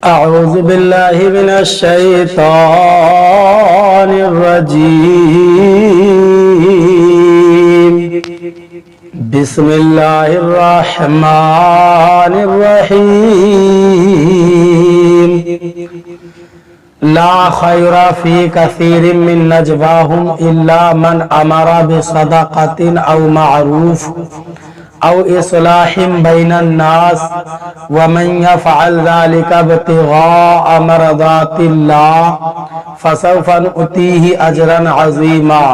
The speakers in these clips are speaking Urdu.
أعوذ بالله من الشيطان الرجيم بسم الله الرحمن الرحيم لا خير في كثير من نجواهم إلا من أمر بصدقة أو معروف أو إصلاح بين الناس ومن يفعل ذلك ابتغاء مرضات الله فسوف نؤتيه أجرا عظيما۔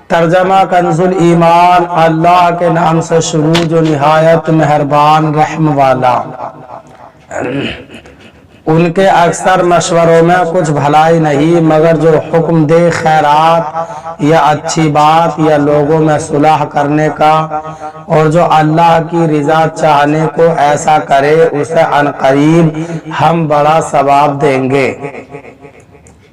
ترجمہ کنزُ الایمان۔ اللہ کے نام سے شروع جو نہایت مہربان رحم والا۔ ان کے اکثر مشوروں میں کچھ بھلائی نہیں مگر جو حکم دے خیرات یا اچھی بات یا لوگوں میں صلح کرنے کا، اور جو اللہ کی رضا چاہنے کو ایسا کرے اسے عنقریب ہم بڑا ثواب دیں گے۔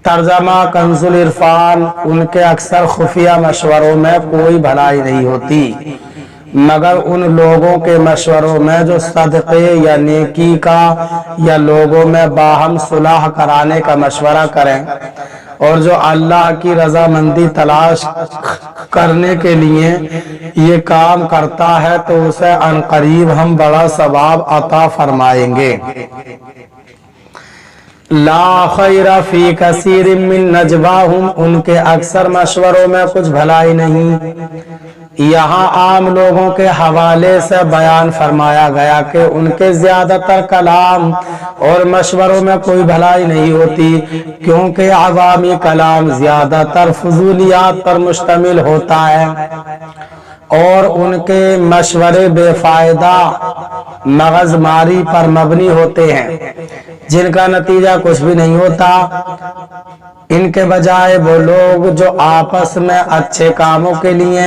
ترجمہ کنزُ العرفان۔ ان کے اکثر خفیہ مشوروں میں کوئی بھلائی نہیں ہوتی مگر ان لوگوں کے مشوروں میں جو صدقے یا نیکی کا یا لوگوں میں باہم صلح کرانے کا مشورہ کریں، اور جو اللہ کی رضامندی تلاش کرنے کے لیے یہ کام کرتا ہے تو اسے عنقریب ہم بڑا ثواب عطا فرمائیں گے۔ لا خیر فی کثیر من نجواہم۔ ان کے اکثر مشوروں میں کچھ بھلائی نہیں۔ یہاں عام لوگوں کے حوالے سے بیان فرمایا گیا کہ ان کے زیادہ تر کلام اور مشوروں میں کوئی بھلائی نہیں ہوتی، کیونکہ عوامی کلام زیادہ تر فضولیات پر مشتمل ہوتا ہے اور ان کے مشورے بے فائدہ مغز ماری پر مبنی ہوتے ہیں جن کا نتیجہ کچھ بھی نہیں ہوتا۔ ان کے بجائے وہ لوگ جو آپس میں اچھے کاموں کے لیے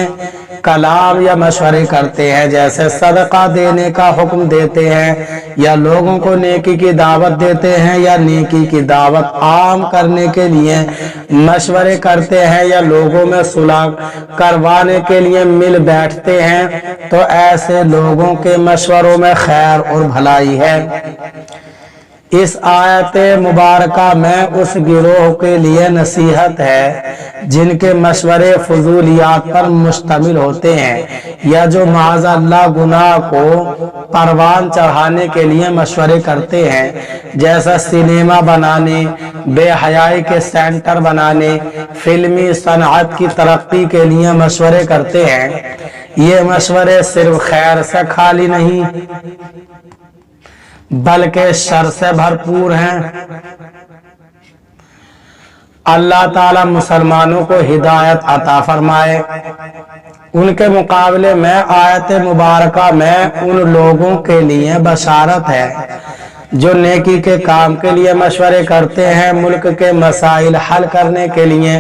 کلام یا مشورے کرتے ہیں، جیسے صدقہ دینے کا حکم دیتے ہیں یا لوگوں کو نیکی کی دعوت دیتے ہیں یا نیکی کی دعوت عام کرنے کے لیے مشورے کرتے ہیں یا لوگوں میں صلح کروانے کے لیے مل بیٹھتے ہیں، تو ایسے لوگوں کے مشوروں میں خیر اور بھلائی ہے۔ اس آیت مبارکہ میں اس گروہ کے لیے نصیحت ہے جن کے مشورے فضولیات پر مشتمل ہوتے ہیں یا جو معاذ اللہ گناہ کو پروان چڑھانے کے لیے مشورے کرتے ہیں، جیسا سینما بنانے، بے حیائی کے سینٹر بنانے، فلمی صنعت کی ترقی کے لیے مشورے کرتے ہیں۔ یہ مشورے صرف خیر سے خالی نہیں بلکہ شر سے بھرپور ہیں۔ اللہ تعالی مسلمانوں کو ہدایت عطا فرمائے۔ ان کے مقابلے میں آیت مبارکہ میں ان لوگوں کے لیے بشارت ہے جو نیکی کے کام کے لیے مشورے کرتے ہیں، ملک کے مسائل حل کرنے کے لیے،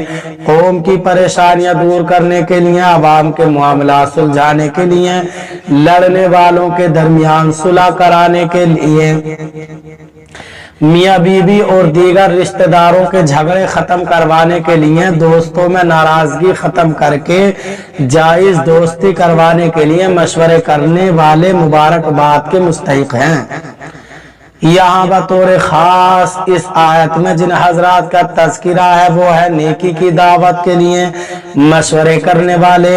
قوم کی پریشانیاں دور کرنے کے لیے، عوام کے معاملات سلجھانے کے لیے، لڑنے والوں کے درمیان صلح کرانے کے لیے، میاں بیوی اور دیگر رشتہ داروں کے جھگڑے ختم کروانے کے لیے، دوستوں میں ناراضگی ختم کر کے جائز دوستی کروانے کے لیے مشورے کرنے والے مبارکباد کے مستحق ہیں۔ یہاں بطور خاص اس آیت میں جن حضرات کا تذکرہ ہے وہ ہے نیکی کی دعوت کے لیے مشورے کرنے والے۔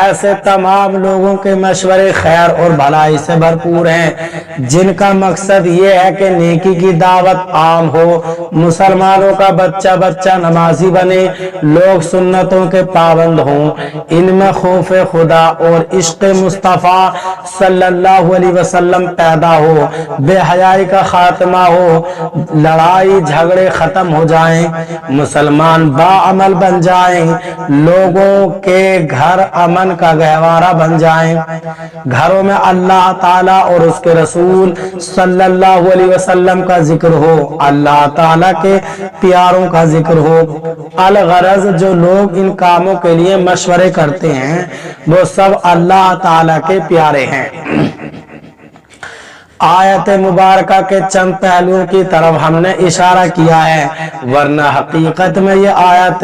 ایسے تمام لوگوں کے مشورے خیر اور بھلائی سے بھرپور ہیں جن کا مقصد یہ ہے کہ نیکی کی دعوت عام ہو، مسلمانوں کا بچہ بچہ نمازی بنے، لوگ سنتوں کے پابند ہوں، ان میں خوف خدا اور عشق مصطفیٰ صلی اللہ علیہ وسلم پیدا ہو، بے حیائی کا خاتمہ ہو، لڑائی جھگڑے ختم ہو جائیں، مسلمان باعمل بن جائیں، لوگوں کے گھر امن کا گہوارہ بن جائیں، گھروں میں اللہ تعالیٰ اور اس کے رسول صلی اللہ علیہ وسلم کا ذکر ہو، اللہ تعالیٰ کے پیاروں کا ذکر ہو۔ الغرض جو لوگ ان کاموں کے لیے مشورے کرتے ہیں وہ سب اللہ تعالیٰ کے پیارے ہیں۔ آیت مبارکہ کے چند پہلوؤں کی طرف ہم نے اشارہ کیا ہے، ورنہ حقیقت میں یہ آیت